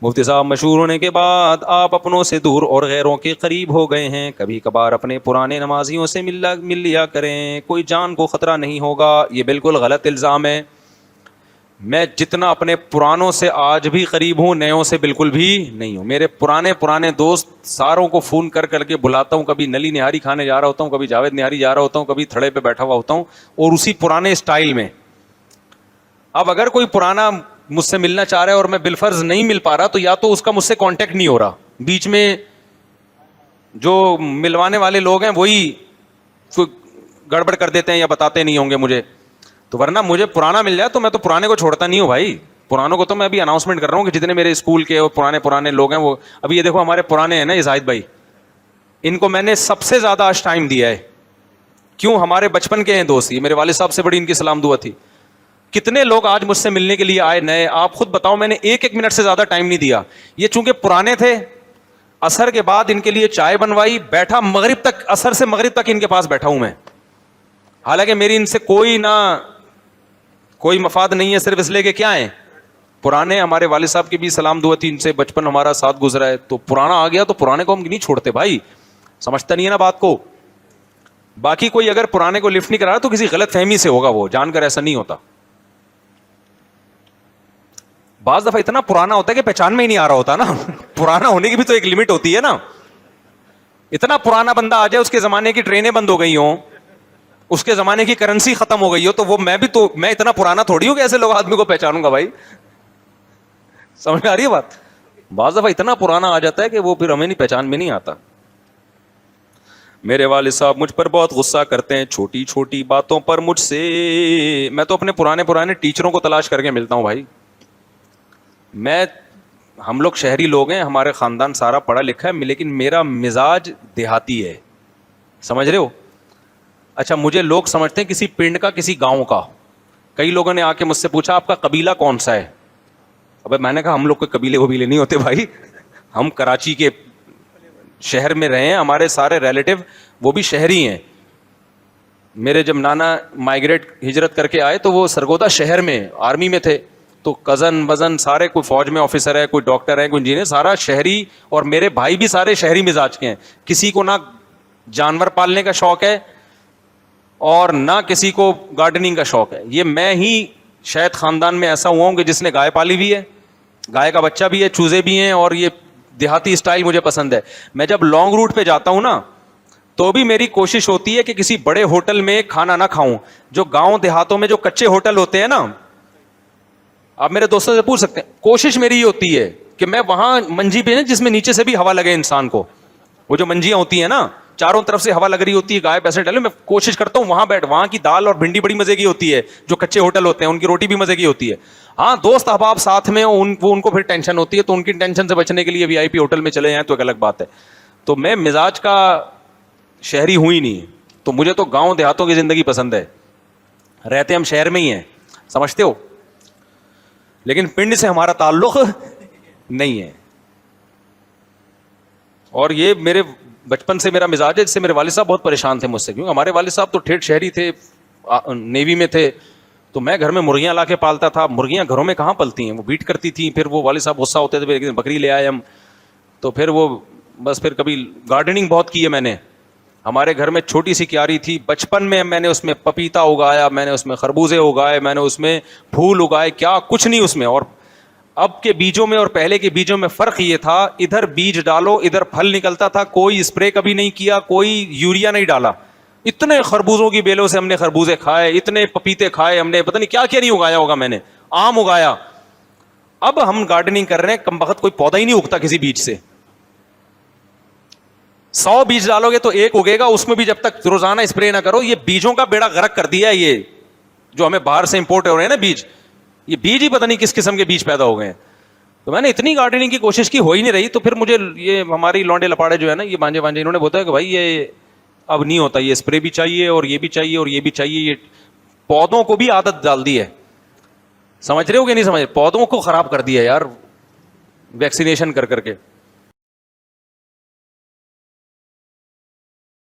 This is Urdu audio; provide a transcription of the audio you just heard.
مفتی صاحب مشہور ہونے کے بعد آپ اپنوں سے دور اور غیروں کے قریب ہو گئے ہیں. کبھی کبھار اپنے پرانے نمازیوں سے مل لیا کریں, کوئی جان کو خطرہ نہیں ہوگا. یہ بالکل غلط الزام ہے. میں جتنا اپنے پرانوں سے آج بھی قریب ہوں, نیوں سے بالکل بھی نہیں ہوں. میرے پرانے دوست ساروں کو فون کر کے بلاتا ہوں. کبھی نلی نہاری کھانے جا رہا ہوتا ہوں, کبھی جاوید نہاری جا رہا ہوتا ہوں, کبھی تھڑے پہ بیٹھا ہوا ہوتا ہوں, اور اسی پرانے اسٹائل میں. اب اگر کوئی پرانا مجھ سے ملنا چاہ رہا ہے اور میں بالفرض نہیں مل پا رہا, تو یا تو اس کا مجھ سے کانٹیکٹ نہیں ہو رہا, بیچ میں جو ملوانے والے لوگ ہیں وہی گڑبڑ کر دیتے ہیں یا بتاتے نہیں ہوں گے مجھے. تو ورنہ مجھے پرانا مل جائے تو میں تو پرانے کو چھوڑتا نہیں ہوں بھائی. پرانوں کو تو میں ابھی اناؤنسمنٹ کر رہا ہوں کہ جتنے میرے اسکول کے اور پرانے لوگ ہیں وہ ابھی یہ دیکھو ہمارے پرانے ہیں نا, یہ زاہد بھائی, ان کو میں نے سب سے زیادہ آج ٹائم دیا ہے. کیوں؟ ہمارے بچپن کے ہیں دوست, یہ میرے والد صاحب سے بڑی ان کی سلام دعا تھی. کتنے لوگ آج مجھ سے ملنے کے لیے آئے نئے, آپ خود بتاؤ, میں نے ایک منٹ سے زیادہ ٹائم نہیں دیا. یہ چونکہ پرانے تھے, عصر کے بعد ان کے لیے چائے بنوائی, بیٹھا مغرب تک, عصر سے مغرب تک ان کے پاس بیٹھا ہوں میں. حالانکہ میری ان سے کوئی مفاد نہیں ہے, صرف اس لیے کہ کیا ہیں پرانے. ہمارے والد صاحب کی بھی سلام دعا تھی, ان سے بچپن ہمارا ساتھ گزرا ہے. تو پرانا آ گیا تو پرانے کو ہم نہیں چھوڑتے بھائی, سمجھتا نہیں ہے نا بات کو. باقی کوئی اگر پرانے کو لفٹ نہیں کرا تو کسی غلط فہمی سے ہوگا, وہ جان کر ایسا نہیں ہوتا. بعض دفعہ اتنا پرانا ہوتا ہے کہ پہچان میں ہی نہیں آ رہا ہوتا نا. پرانا ہونے کی بھی تو ایک لمٹ ہوتی ہے نا. اتنا پرانا بندہ آ جائے, اس کے زمانے کی ٹرینیں بند ہو گئی ہوں, اس کے زمانے کی کرنسی ختم ہو گئی ہو, تو وہ میں اتنا پرانا تھوڑی ہوں کہ ایسے لوگ آدمی کو پہچانوں گا بھائی. سمجھ میں آ رہی ہے بات؟ بعض دفعہ اتنا پرانا آ جاتا ہے کہ وہ پھر ہمیں نہیں پہچان میں نہیں آتا. میرے والد صاحب مجھ پر بہت غصہ کرتے ہیں, چھوٹی چھوٹی باتوں پر مجھ سے. میں تو اپنے پرانے ٹیچروں کو تلاش کر کے ملتا ہوں بھائی. ہم لوگ شہری لوگ ہیں, ہمارے خاندان سارا پڑھا لکھا ہے, لیکن میرا مزاج دیہاتی ہے, سمجھ رہے ہو. اچھا, مجھے لوگ سمجھتے ہیں کسی پنڈ کا, کسی گاؤں کا. کئی لوگوں نے آ کے مجھ سے پوچھا آپ کا قبیلہ کون سا ہے. ابے میں نے کہا ہم لوگ کے قبیلے نہیں ہوتے بھائی, ہم کراچی کے شہر میں رہے ہیں, ہمارے سارے ریلیٹو وہ بھی شہری ہیں. میرے جب نانا مائگریٹ ہجرت کر کے آئے تو وہ سرگودا شہر میں آرمی میں تھے, تو کزن وزن سارے, کوئی فوج میں آفیسر ہے, کوئی ڈاکٹر ہے, کوئی انجینئر, سارا شہری. اور میرے بھائی بھی سارے شہری مزاج کے ہیں. کسی کو نہ جانور پالنے کا شوق ہے اور نہ کسی کو گارڈننگ کا شوق ہے. یہ میں ہی شاید خاندان میں ایسا ہوا ہوں کہ جس نے گائے پالی بھی ہے, گائے کا بچہ بھی ہے, چوزے بھی ہیں, اور یہ دیہاتی اسٹائل مجھے پسند ہے. میں جب لانگ روٹ پہ جاتا ہوں نا, تو بھی میری کوشش ہوتی ہے کہ کسی بڑے ہوٹل میں کھانا نہ کھاؤں. جو گاؤں دیہاتوں میں جو کچے ہوٹل ہوتے ہیں نا, آپ میرے دوستوں سے پوچھ سکتے ہیں, کوشش میری یہ ہوتی ہے کہ میں وہاں منجی پہ, جس میں نیچے سے بھی ہوا لگے انسان کو, وہ جو منجیاں ہوتی ہیں نا, چاروں طرف سے ہوا لگ رہی ہوتی ہے, گائے پیسے ڈالے, میں کوشش کرتا ہوں وہاں بیٹھ. وہاں کی دال اور بھنڈی بڑی مزے کی ہوتی ہے, جو کچے ہوٹل ہوتے ہیں ان کی روٹی بھی مزے کی ہوتی ہے. ہاں, دوست احباب ساتھ میں ان کو پھر ٹینشن ہوتی ہے, تو ان کی ٹینشن سے بچنے کے لیے وی آئی پی ہوٹل میں چلے جائیں تو ایک الگ بات ہے. تو میں مزاج کا شہری ہوں ہی نہیں, تو مجھے تو گاؤں دیہاتوں کی زندگی پسند ہے. رہتے ہم شہر میں ہی ہیں, سمجھتے ہو, لیکن پنڈ سے ہمارا تعلق نہیں ہے. اور یہ میرے بچپن سے میرا مزاج ہے, جس سے میرے والد صاحب بہت پریشان تھے مجھ سے, کیونکہ ہمارے والد صاحب تو ٹھیٹھ شہری تھے, نیوی میں تھے. تو میں گھر میں مرغیاں لا کے پالتا تھا. مرغیاں گھروں میں کہاں پلتی ہیں, وہ بیٹ کرتی تھیں. پھر وہ والد صاحب غصہ ہوتے تھے, پھر ایک دن بکری لے آئے ہم. تو پھر وہ بس, پھر کبھی گارڈننگ بہت کی ہے میں نے. ہمارے گھر میں چھوٹی سی کیاری تھی, بچپن میں نے اس میں پپیتا اگایا, میں نے اس میں خربوزے اگائے, میں نے اس میں پھول اگائے, کیا کچھ نہیں اس میں. اور اب کے بیجوں میں اور پہلے کے بیجوں میں فرق یہ تھا, ادھر بیج ڈالو ادھر پھل نکلتا تھا, کوئی اسپرے کبھی نہیں کیا, کوئی یوریا نہیں ڈالا. اتنے خربوزوں کی بیلوں سے ہم نے خربوزے کھائے, اتنے پپیتے کھائے ہم نے, پتہ نہیں کیا کیا نہیں اگایا ہوگا میں نے, آم اگایا. اب ہم گارڈننگ کر رہے ہیں, کم بخت کوئی پودا ہی نہیں اگتا کسی بیج سے. 100 بیج ڈالو گے تو ایک اگے گا, اس میں بھی جب تک روزانہ اسپرے نہ کرو. یہ بیجوں کا بیڑا غرق کر دیا ہے, یہ جو ہمیں باہر سے امپورٹ ہو رہے ہیں نا بیج, یہ بیج ہی پتہ نہیں کس قسم کے بیج پیدا ہو گئے ہیں. تو میں نے اتنی گارڈننگ کی کوشش کی, ہو ہی نہیں رہی. تو پھر مجھے یہ ہماری لونڈے لپاڑے جو ہے نا, یہ بانجے انہوں نے بتایا کہ بھائی یہ اب نہیں ہوتا, یہ اسپرے بھی چاہیے اور یہ بھی چاہیے اور یہ بھی چاہیے. یہ پودوں کو بھی عادت ڈال دی ہے, سمجھ رہے ہو کہ نہیں سمجھ, پودوں کو خراب کر دیا یار ویکسینیشن کر کے.